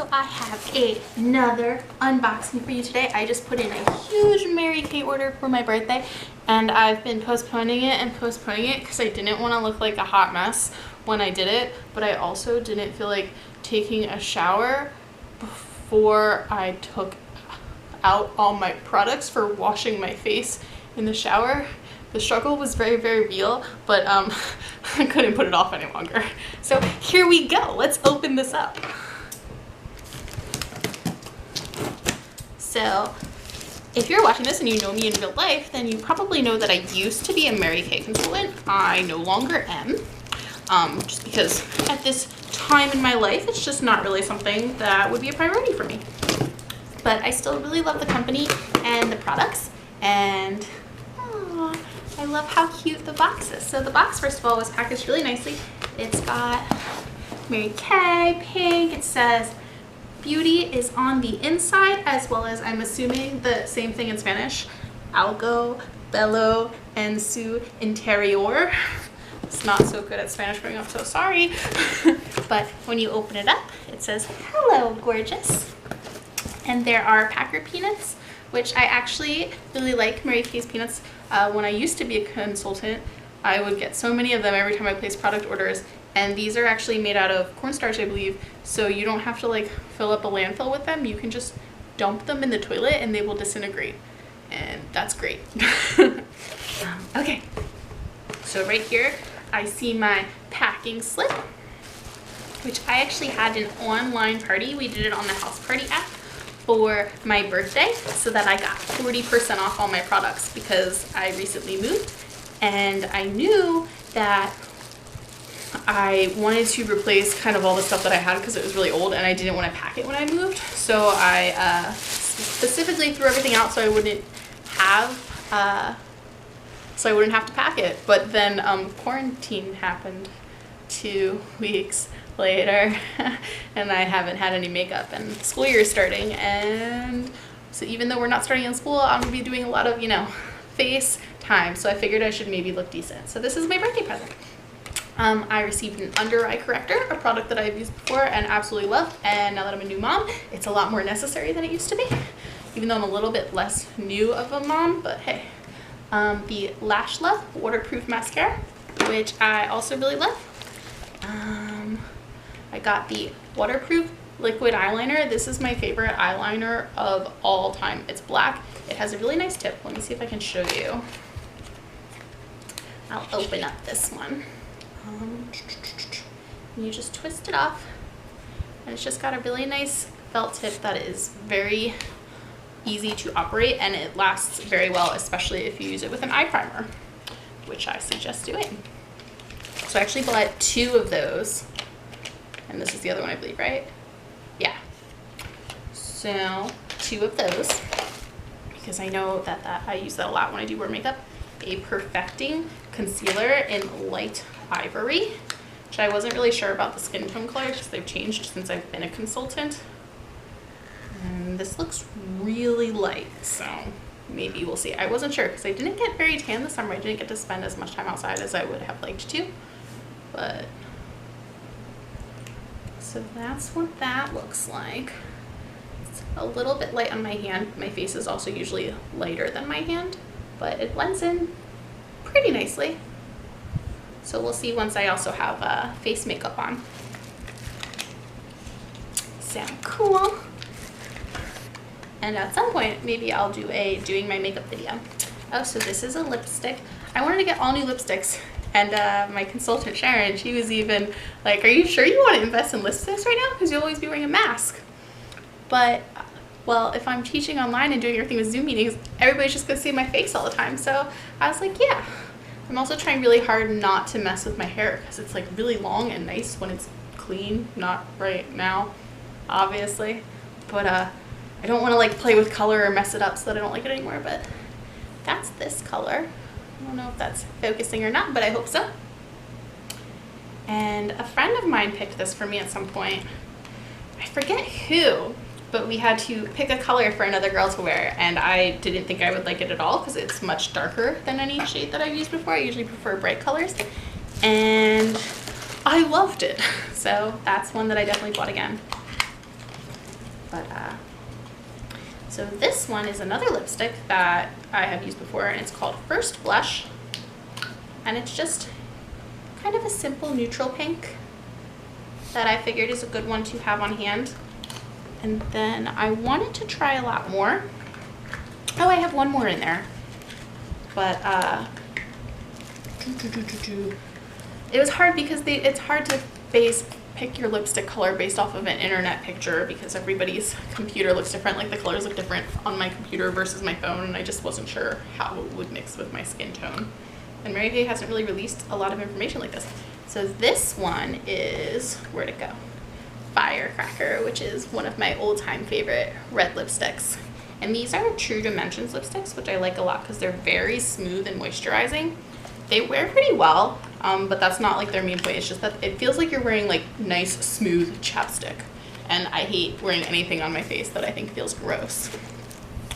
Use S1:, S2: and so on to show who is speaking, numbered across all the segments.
S1: So I have another unboxing for you today. I just put in a huge Mary Kay order for my birthday, and I've been postponing it because I didn't want to look like a hot mess when I did it, but I also didn't feel like taking a shower before I took out all my products for washing my face in the shower. The struggle was very, very real, but I couldn't put it off any longer. So here we go. Let's open this up. So if you're watching this and you know me in real life, then you probably know that I used to be a Mary Kay consultant. I no longer am, just because at this time in my life, it's just not really something that would be a priority for me. But I still really love the company and the products, and I love how cute the box is. So the box, first of all, was packaged really nicely. It's got Mary Kay, pink. It says beauty is on the inside, as well as, I'm assuming the same thing in Spanish, algo, bello, en su interior. It's not so good at Spanish growing up, so sorry. But when you open it up, it says, hello, gorgeous. And there are Packer peanuts, which I actually really like Mary Kay's peanuts. When I used to be a consultant, I would get so many of them every time I placed product orders, and these are actually made out of cornstarch, I believe, so you don't have to like fill up a landfill with them. You can just dump them in the toilet and they will disintegrate, and that's great. Okay, so right here I see my packing slip, which I actually had an online party. We did it on the House Party app for my birthday, so that I got 40% off all my products because I recently moved and I knew that I wanted to replace kind of all the stuff that I had because it was really old and I didn't want to pack it when I moved. So I specifically threw everything out so I wouldn't have to pack it. But then quarantine happened 2 weeks later and I haven't had any makeup, and school year is starting, and so even though we're not starting in school, I'm gonna be doing a lot of, face time, so I figured I should maybe look decent. So this is my birthday present. I received an under eye corrector, a product that I've used before and absolutely love, and now that I'm a new mom, it's a lot more necessary than it used to be, even though I'm a little bit less new of a mom, but hey. The Lash Love waterproof mascara, which I also really love. I got the waterproof liquid eyeliner. This is my favorite eyeliner of all time. It's black. It has a really nice tip. Let me see if I can show you. I'll open up this one. You just twist it off, and it's just got a really nice felt tip that is very easy to operate, and it lasts very well, especially if you use it with an eye primer, which I suggest doing. So I actually bought 2 of those, and this is the other one, I believe, right? Yeah. So 2 of those, because I know that I use that a lot when I do wear makeup. A Perfecting Concealer in Light Ivory, which I wasn't really sure about the skin tone colors because they've changed since I've been a consultant. And this looks really light, so maybe we'll see. I wasn't sure because I didn't get very tan this summer. I didn't get to spend as much time outside as I would have liked to, but so that's what that looks like. It's a little bit light on my hand. My face is also usually lighter than my hand, but it blends in pretty nicely. So we'll see once I also have face makeup on. Sound cool? And at some point, maybe I'll do a doing my makeup video. Oh, so this is a lipstick. I wanted to get all new lipsticks, and my consultant Sharon, she was even like, are you sure you want to invest in lipsticks right now? Because you'll always be wearing a mask. But, well, if I'm teaching online and doing everything with Zoom meetings, everybody's just gonna see my face all the time. So I was like, yeah. I'm also trying really hard not to mess with my hair because it's like really long and nice when it's clean. Not right now, obviously. But I don't want to like play with color or mess it up so that I don't like it anymore, but that's this color. I don't know if that's focusing or not, but I hope so. And a friend of mine picked this for me at some point. I forget who, but we had to pick a color for another girl to wear, and I didn't think I would like it at all because it's much darker than any shade that I've used before. I usually prefer bright colors, and I loved it. So that's one that I definitely bought again. But so this one is another lipstick that I have used before, and it's called First Blush, and it's just kind of a simple neutral pink that I figured is a good one to have on hand. And then I wanted to try a lot more. Oh, I have one more in there, but it was hard because it's hard to pick your lipstick color based off of an internet picture because everybody's computer looks different. Like the colors look different on my computer versus my phone, and I just wasn't sure how it would mix with my skin tone. And Mary Kay hasn't really released a lot of information like this. So this one is, where'd it go? Firecracker, which is one of my old-time favorite red lipsticks. And these are True Dimensions lipsticks, which I like a lot because they're very smooth and moisturizing. They wear pretty well, but that's not like their main point. It's just that it feels like you're wearing like nice, smooth chapstick. And I hate wearing anything on my face that I think feels gross.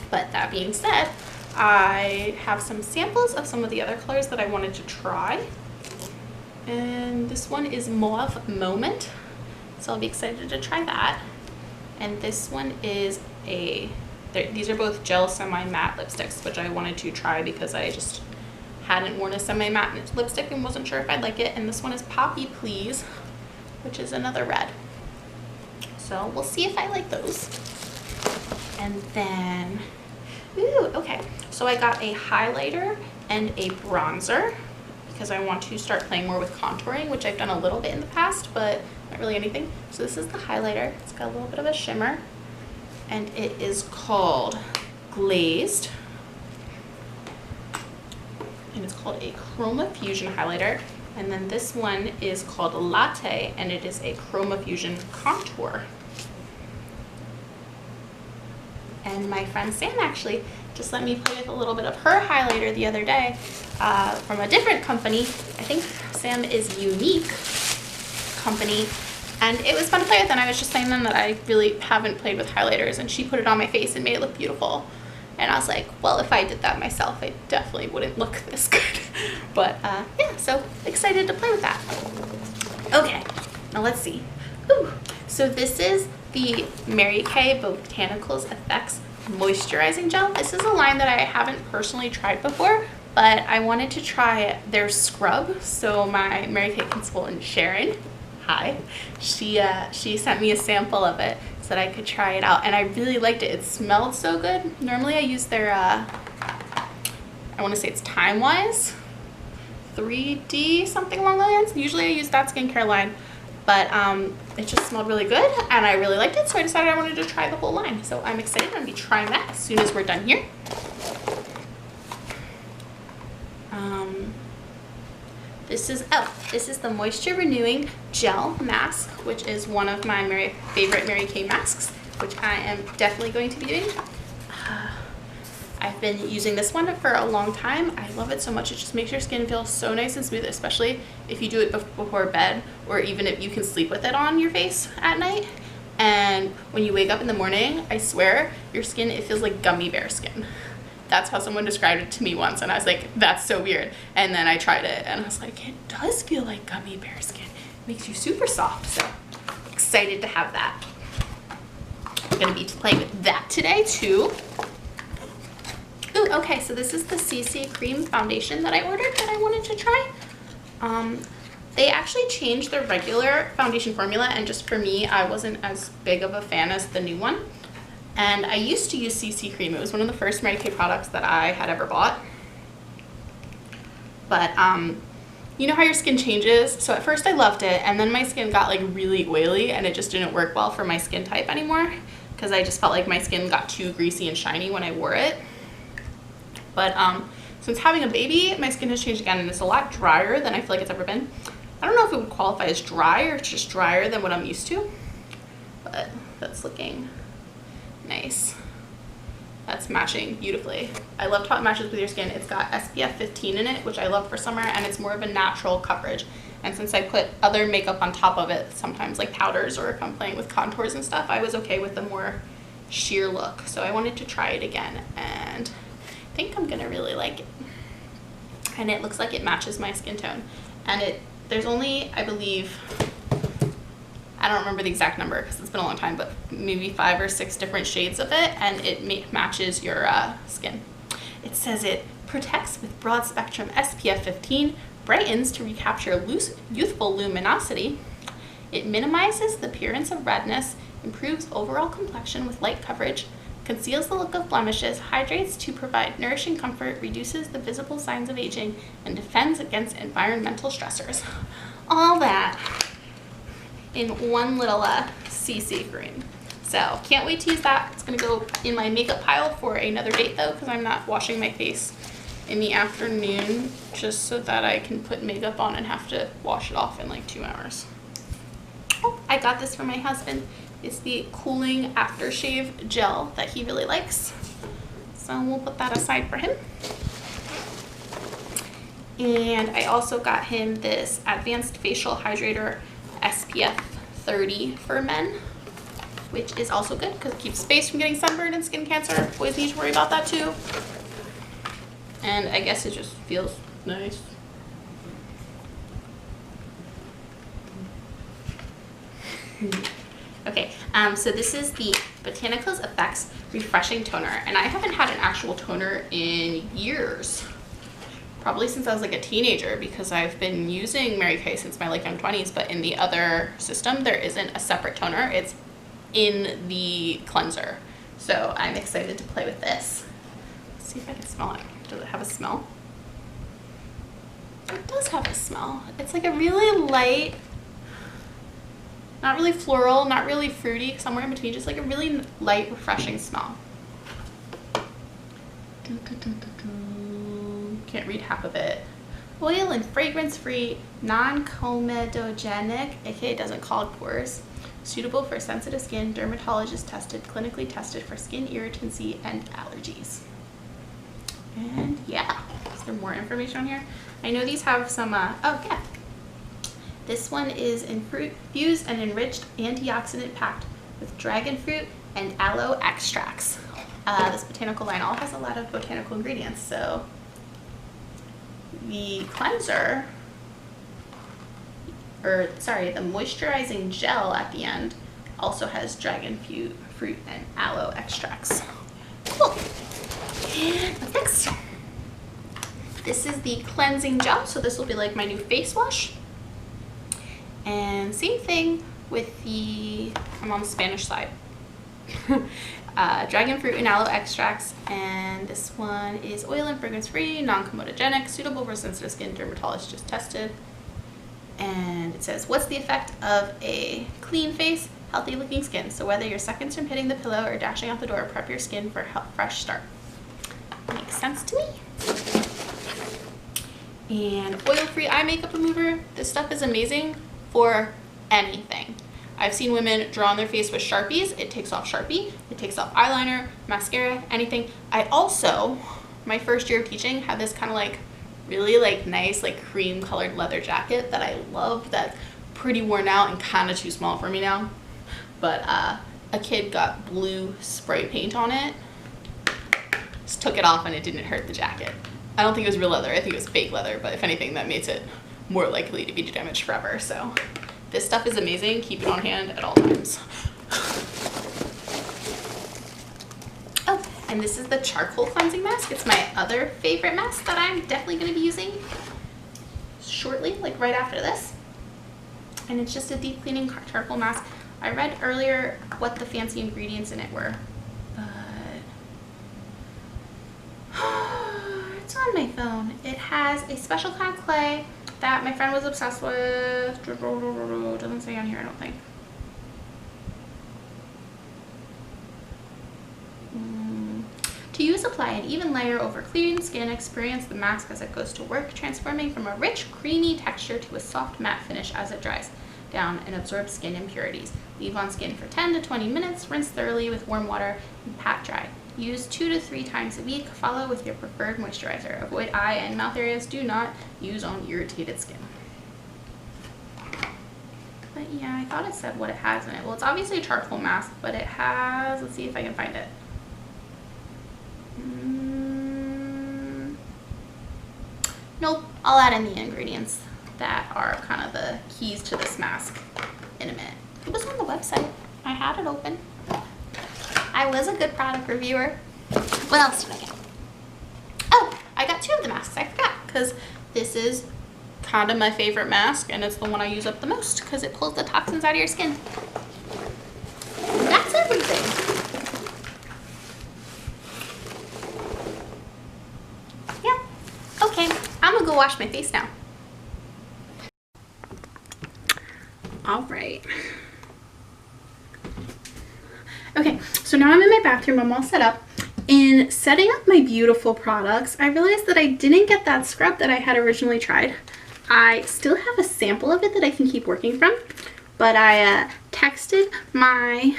S1: But that being said, I have some samples of some of the other colors that I wanted to try. And this one is Mauve Moment, so I'll be excited to try that. And this one is these are both gel semi-matte lipsticks, which I wanted to try because I just hadn't worn a semi-matte lipstick and wasn't sure if I'd like it. And this one is Poppy Please, which is another red. So we'll see if I like those. And then, ooh, okay. So I got a highlighter and a bronzer because I want to start playing more with contouring, which I've done a little bit in the past, but not really anything. So this is the highlighter. It's got a little bit of a shimmer, and it is called Glazed. And it's called a Chroma Fusion highlighter. And then this one is called Latte, and it is a Chroma Fusion contour. And my friend Sam actually just let me play with a little bit of her highlighter the other day from a different company. I think Sam is Unique company. And it was fun to play with, and I was just saying then that I really haven't played with highlighters, and she put it on my face and made it look beautiful. And I was like, well, if I did that myself, I definitely wouldn't look this good. But yeah, so excited to play with that. Okay, now let's see. Ooh, so this is the Mary Kay Botanicals Effects Moisturizing Gel. This is a line that I haven't personally tried before, but I wanted to try their scrub. So my Mary Kay consultant, Sharon, hi, she sent me a sample of it so that I could try it out, and I really liked it. It smelled so good. Normally I use their, I want to say it's Time Wise 3D, something along those lines. Usually I use that skincare line, but it just smelled really good, and I really liked it, so I decided I wanted to try the whole line. So I'm excited. I'm going to be trying that as soon as we're done here. This is the Moisture Renewing Gel Mask, which is one of my favorite Mary Kay masks, which I am definitely going to be doing. I've been using this one for a long time. I love it so much. It just makes your skin feel so nice and smooth, especially if you do it before bed, or even if you can sleep with it on your face at night. And when you wake up in the morning, I swear, your skin, it feels like gummy bear skin. That's how someone described it to me once, and I was like, that's so weird. And then I tried it, and I was like, it does feel like gummy bear skin. It makes you super soft, so excited to have that. I'm gonna be playing with that today, too. Ooh, okay, so this is the CC Cream Foundation that I ordered that I wanted to try. They actually changed their regular foundation formula, and just for me, I wasn't as big of a fan as the new one. And I used to use CC Cream. It was one of the first Mary Kay products that I had ever bought. But you know how your skin changes? So at first I loved it, and then my skin got like really oily, and it just didn't work well for my skin type anymore, because I just felt like my skin got too greasy and shiny when I wore it. But since having a baby, my skin has changed again, and it's a lot drier than I feel like it's ever been. I don't know if it would qualify as dry, or it's just drier than what I'm used to, but that's looking nice. That's matching beautifully. I love how it matches with your skin. It's got SPF 15 in it, which I love for summer, and it's more of a natural coverage. And since I put other makeup on top of it, sometimes like powders, or if I'm playing with contours and stuff, I was okay with the more sheer look. So I wanted to try it again, and I think I'm gonna really like it. And it looks like it matches my skin tone. And there's only, I believe, I don't remember the exact number because it's been a long time, but maybe 5 or 6 different shades of it, and it matches your skin. It says it protects with broad spectrum SPF 15, brightens to recapture loose, youthful luminosity. It minimizes the appearance of redness, improves overall complexion with light coverage, conceals the look of blemishes, hydrates to provide nourishing comfort, reduces the visible signs of aging, and defends against environmental stressors. All that in one little CC cream. So can't wait to use that. It's gonna go in my makeup pile for another date though, because I'm not washing my face in the afternoon just so that I can put makeup on and have to wash it off in like 2 hours. Oh, I got this for my husband. It's the cooling aftershave gel that he really likes. So we'll put that aside for him. And I also got him this Advanced Facial Hydrator SPF 30 for men, which is also good because it keeps face from getting sunburned and skin cancer. Boys need to worry about that too. And I guess it just feels nice. Okay, so this is the Botanicals Effects Refreshing Toner, and I haven't had an actual toner in years. Probably since I was like a teenager, because I've been using Mary Kay since my like young 20s, but in the other system there isn't a separate toner. It's in the cleanser. So I'm excited to play with this. Let's see if I can smell it. Does it have a smell? It does have a smell. It's like a really light, not really floral, not really fruity, somewhere in between, just like a really light, refreshing smell. Can't read half of it. Oil and fragrance-free, non-comedogenic, aka it doesn't clog pores, suitable for sensitive skin, dermatologist tested, clinically tested for skin irritancy and allergies. And yeah, is there more information on here? I know these have some, oh yeah. This one is infused and enriched antioxidant packed with dragon fruit and aloe extracts. This botanical line all has a lot of botanical ingredients, so the cleanser, or sorry, the moisturizing gel at the end also has dragon fruit and aloe extracts. Cool. What's next? This is the cleansing gel, so this will be like my new face wash. And same thing with the, I'm on the Spanish side. Dragon fruit and aloe extracts, and this one is oil and fragrance free, non-comedogenic, suitable for sensitive skin, dermatologist tested. And it says, what's the effect of a clean face, healthy looking skin? So whether you're seconds from hitting the pillow or dashing out the door, prep your skin for a fresh start. Makes sense to me. And oil-free eye makeup remover. This stuff is amazing for anything. I've seen women draw on their face with Sharpies. It takes off Sharpie, it takes off eyeliner, mascara, anything. I also, my first year of teaching, had this kind of like really like nice like cream colored leather jacket that I love, that's pretty worn out and kind of too small for me now. But a kid got blue spray paint on it, just took it off and it didn't hurt the jacket. I don't think it was real leather, I think it was fake leather, but if anything that makes it more likely to be damaged forever. So this stuff is amazing. Keep it on hand at all times. Oh, and this is the charcoal cleansing mask. It's my other favorite mask that I'm definitely going to be using shortly, like right after this. And it's just a deep cleaning charcoal mask. I read earlier what the fancy ingredients in it were, but it's on my phone. It has a special kind of clay that my friend was obsessed with. Doesn't say on here, I don't think. To use, apply an even layer over clean skin. Experience the mask as it goes to work, transforming from a rich, creamy texture to a soft matte finish as it dries down and absorbs skin impurities. Leave on skin for 10 to 20 minutes. Rinse thoroughly with warm water and pat dry. Use 2 to 3 times a week. Follow with your preferred moisturizer. Avoid eye and mouth areas. Do not use on irritated skin. But yeah, I thought it said what it has in it. Well, it's obviously a charcoal mask, but it has, let's see if I can find it. Nope, I'll add in the ingredients that are kind of the keys to this mask in a minute. It was on the website. I had it open. I was a good product reviewer. What else did I get? Oh, I got 2 of the masks. I forgot because this is kind of my favorite mask and it's the one I use up the most because it pulls the toxins out of your skin. And that's everything. Yeah. Okay, I'm gonna go wash my face now. All right. Okay, so now I'm in my bathroom. I'm all set up. In setting up my beautiful products, I realized that I didn't get that scrub that I had originally tried. I still have a sample of it that I can keep working from, but I texted my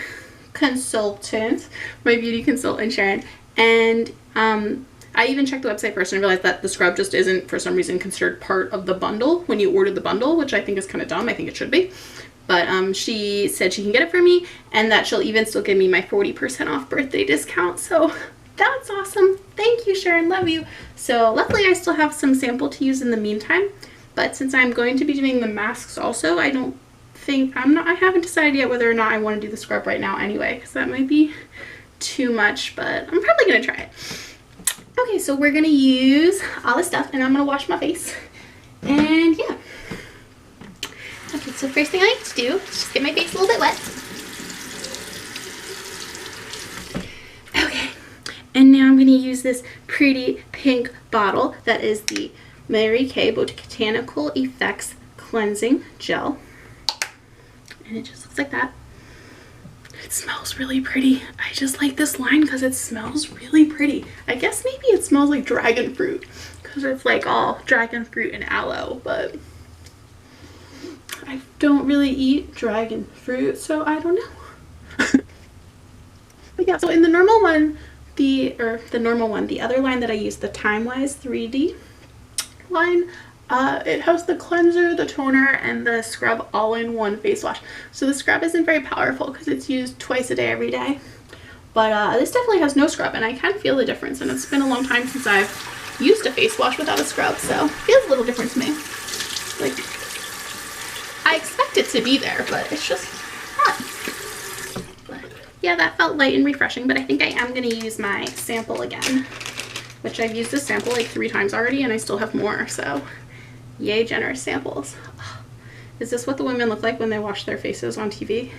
S1: consultant, my beauty consultant, Sharon, and I even checked the website first and realized that the scrub just isn't, for some reason, considered part of the bundle when you order the bundle, which I think is kind of dumb. I think it should be. But she said she can get it for me and that she'll even still give me my 40% off birthday discount. So that's awesome. Thank you, Sharon. Love you. So luckily I still have some sample to use in the meantime. But since I'm going to be doing the masks also, I haven't decided yet whether or not I want to do the scrub right now anyway, because that might be too much, but I'm probably going to try it. Okay, so we're going to use all this stuff and I'm going to wash my face. And yeah. Okay, so first thing I like to do is just get my face a little bit wet. Okay, and now I'm going to use this pretty pink bottle that is the Mary Kay Botanical Effects Cleansing Gel. And it just looks like that. It smells really pretty. I just like this line because it smells really pretty. I guess maybe it smells like dragon fruit because it's like all dragon fruit and aloe, but I don't really eat dragon fruit, so I don't know. But yeah, so in the normal one, the other line that I use, the Timewise 3D line, it has the cleanser, the toner, and the scrub all in one face wash. So the scrub isn't very powerful because it's used twice a day every day. But this definitely has no scrub, and I can feel the difference. And it's been a long time since I've used a face wash without a scrub, so it feels a little different to me. Like, I expect it to be there, but it's just not. But yeah, that felt light and refreshing, but I think I am going to use my sample again, which I've used this sample like 3 times already, and I still have more, so yay, generous samples. Is this what the women look like when they wash their faces on TV?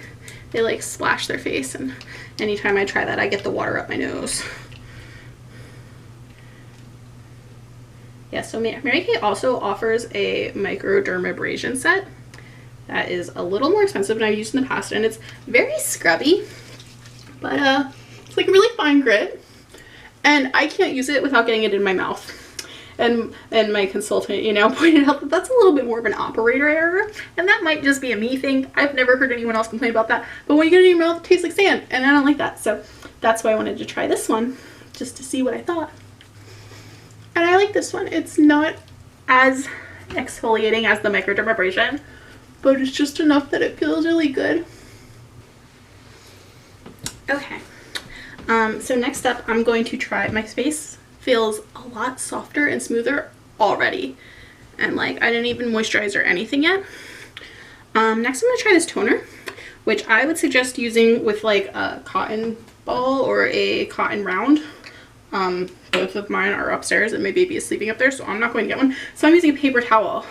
S1: They like splash their face, and anytime I try that, I get the water up my nose. Yeah, so Mary Kay also offers a microdermabrasion set that is a little more expensive than I've used in the past, and it's very scrubby, but it's like really fine grit, and I can't use it without getting it in my mouth. And my consultant, you know, pointed out that that's a little bit more of an operator error, and that might just be a me thing. I've never heard anyone else complain about that, but when you get it in your mouth, it tastes like sand, and I don't like that, so that's why I wanted to try this one, just to see what I thought. And I like this one. It's not as exfoliating as the microdermabrasion, but it's just enough that it feels really good. Okay, so next up I'm going to try, my face feels a lot softer and smoother already, and like I didn't even moisturize or anything yet. Next I'm gonna try this toner, which I would suggest using with like a cotton ball or a cotton round. Both of mine are upstairs and my baby is sleeping up there, so I'm not going to get one. So I'm using a paper towel,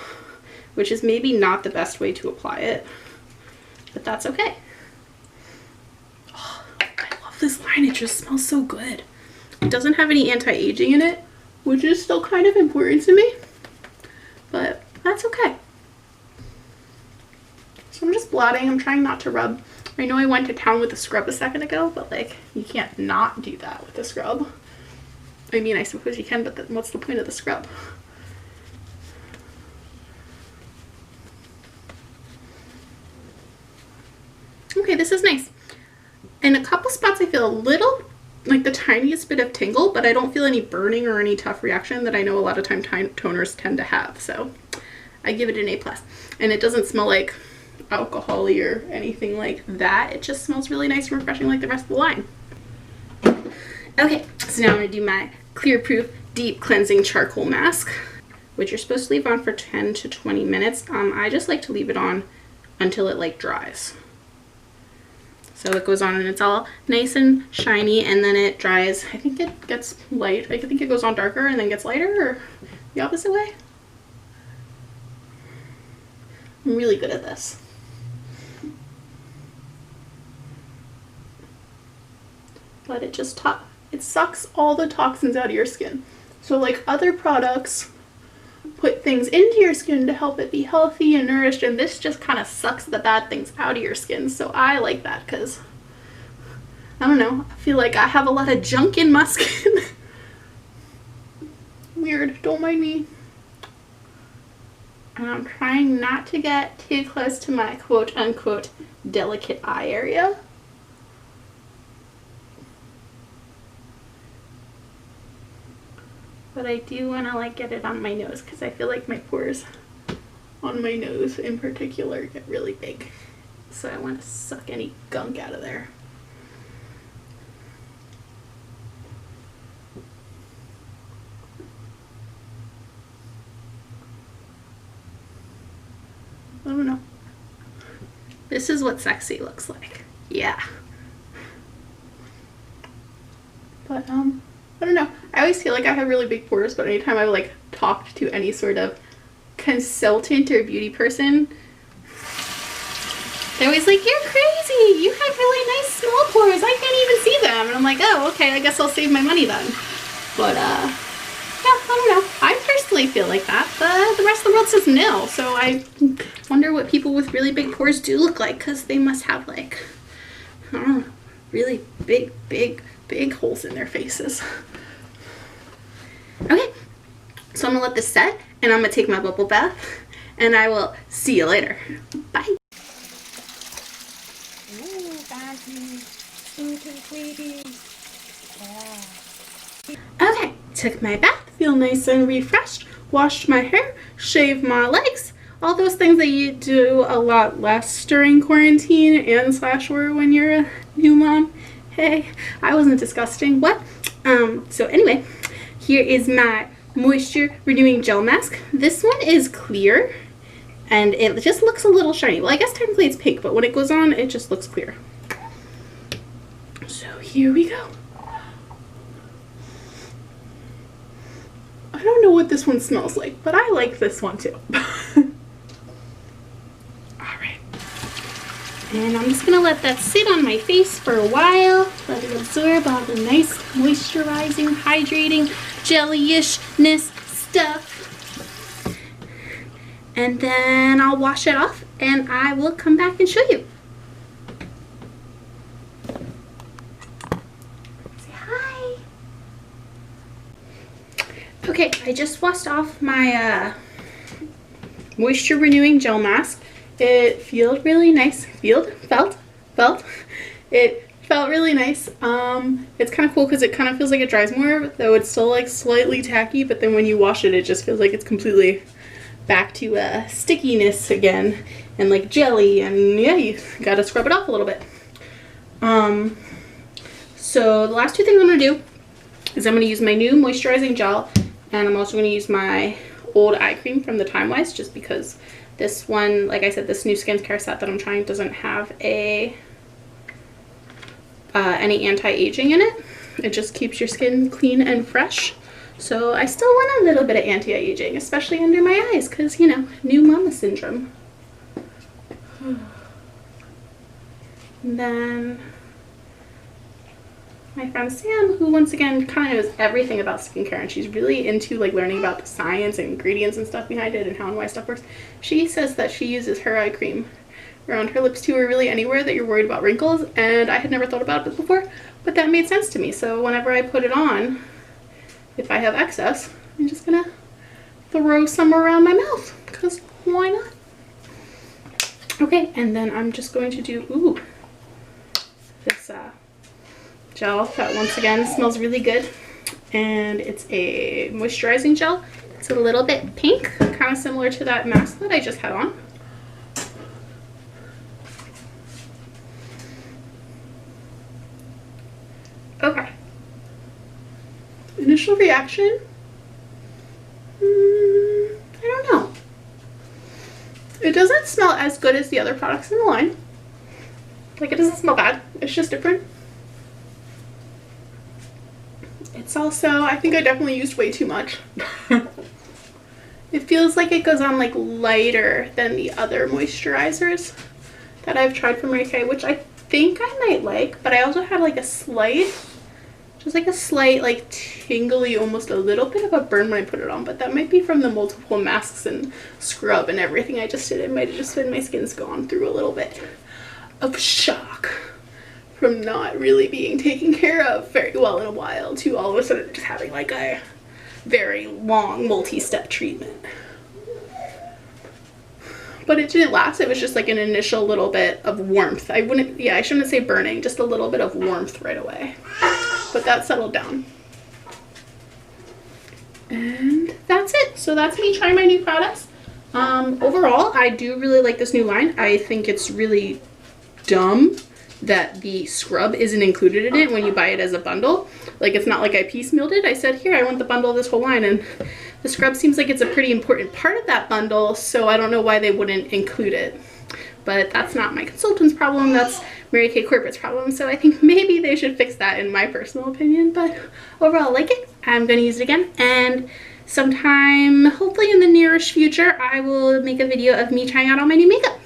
S1: which is maybe not the best way to apply it, but that's okay. Oh, I love this line. It just smells so good. It doesn't have any anti-aging in it, which is still kind of important to me, but that's okay. So I'm just blotting. I'm trying not to rub. I know I went to town with the scrub a second ago, but like you can't not do that with the scrub. I mean, I suppose you can, but what's the point of the scrub? Okay, this is nice. In a couple spots I feel a little, like the tiniest bit of tingle, but I don't feel any burning or any tough reaction that I know a lot of toners tend to have, so I give it an A+. And it doesn't smell like alcohol-y or anything like that. It just smells really nice and refreshing like the rest of the line. Okay, so now I'm going to do my Clear Proof Deep Cleansing Charcoal Mask, which you're supposed to leave on for 10 to 20 minutes. I just like to leave it on until it like dries. So it goes on and it's all nice and shiny, and then it dries. I think it gets light. I think it goes on darker and then gets lighter, or the opposite way. I'm really good at this. But it just it sucks all the toxins out of your skin. So like other products put things into your skin to help it be healthy and nourished, and this just kind of sucks the bad things out of your skin. So I like that because, I don't know, I feel like I have a lot of junk in my skin. Weird, don't mind me. And I'm trying not to get too close to my quote unquote delicate eye area. But I do want to like get it on my nose because I feel like my pores on my nose in particular get really big. So I want to suck any gunk out of there. I don't know. This is what sexy looks like. Yeah. But I don't know. I always feel like I have really big pores, but anytime I've like talked to any sort of consultant or beauty person, they're always like, you're crazy, you have really nice small pores, I can't even see them. And I'm like, oh, okay, I guess I'll save my money then. But yeah, I don't know. I personally feel like that, but the rest of the world says no. So I wonder what people with really big pores do look like, because they must have like, I don't know, really big holes in their faces. Okay, so I'm gonna let this set, and I'm gonna take my bubble bath, and I will see you later. Bye. Okay, took my bath, feel nice and refreshed, washed my hair, shaved my legs, all those things that you do a lot less during quarantine and / or when you're a new mom. Hey, I wasn't disgusting. What? So anyway, here is my moisture renewing gel mask. This one is clear and it just looks a little shiny. Well, I guess technically it's pink, but when it goes on, it just looks clear. So here we go. I don't know what this one smells like, but I like this one too. Alright. And I'm just going to let that sit on my face for a while. Let it absorb all the nice moisturizing, hydrating, jelly-ishness stuff. And then I'll wash it off and I will come back and show you. Say hi. Okay, I just washed off my moisture renewing gel mask. It felt really nice. It felt really nice. It's kind of cool because it kind of feels like it dries more, though it's still like slightly tacky, but then when you wash it, it just feels like it's completely back to stickiness again and like jelly, and yeah, you gotta scrub it off a little bit. So the last two things I'm gonna do is I'm gonna use my new moisturizing gel, and I'm also gonna use my old eye cream from the Timewise, just because this one, like I said, this new skincare set that I'm trying doesn't have any anti-aging in it. It just keeps your skin clean and fresh. So I still want a little bit of anti-aging, especially under my eyes, because, you know, new mama syndrome. And then my friend Sam, who once again kind of knows everything about skincare, and she's really into like learning about the science and ingredients and stuff behind it and how and why stuff works. She says that she uses her eye cream around her lips too, or really anywhere that you're worried about wrinkles, and I had never thought about it before, but that made sense to me. So whenever I put it on, if I have excess, I'm just gonna throw some around my mouth, because why not? Okay, and then I'm just going to do this gel that once again smells really good, and it's a moisturizing gel. It's a little bit pink, kind of similar to that mask that I just had on. Okay. Initial reaction? I don't know. It doesn't smell as good as the other products in the line. Like, it doesn't smell bad. It's just different. It's also, I think I definitely used way too much. It feels like it goes on like lighter than the other moisturizers that I've tried from Mary Kay, which I think I might like, but I also had like a slight, just like a slight like tingly, almost a little bit of a burn when I put it on, but that might be from the multiple masks and scrub and everything I just did. It might have just been my skin's gone through a little bit of shock from not really being taken care of very well in a while to all of a sudden just having like a very long multi-step treatment. But it didn't last. It was just like an initial little bit of warmth. I shouldn't say burning, just a little bit of warmth right away. But that settled down. And that's it. So that's me trying my new products. Overall, I do really like this new line. I think it's really dumb that the scrub isn't included in it when you buy it as a bundle. Like, it's not like I piecemealed it. I said, here, I want the bundle of this whole line, and the scrub seems like it's a pretty important part of that bundle, so I don't know why they wouldn't include it. But that's not my consultant's problem, that's Mary Kay Corporate's problem, so I think maybe they should fix that in my personal opinion. But overall, I like it. I'm gonna use it again, and sometime, hopefully in the nearish future, I will make a video of me trying out all my new makeup.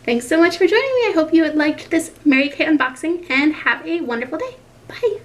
S1: Thanks so much for joining me. I hope you liked this Mary Kay unboxing, and have a wonderful day. Bye.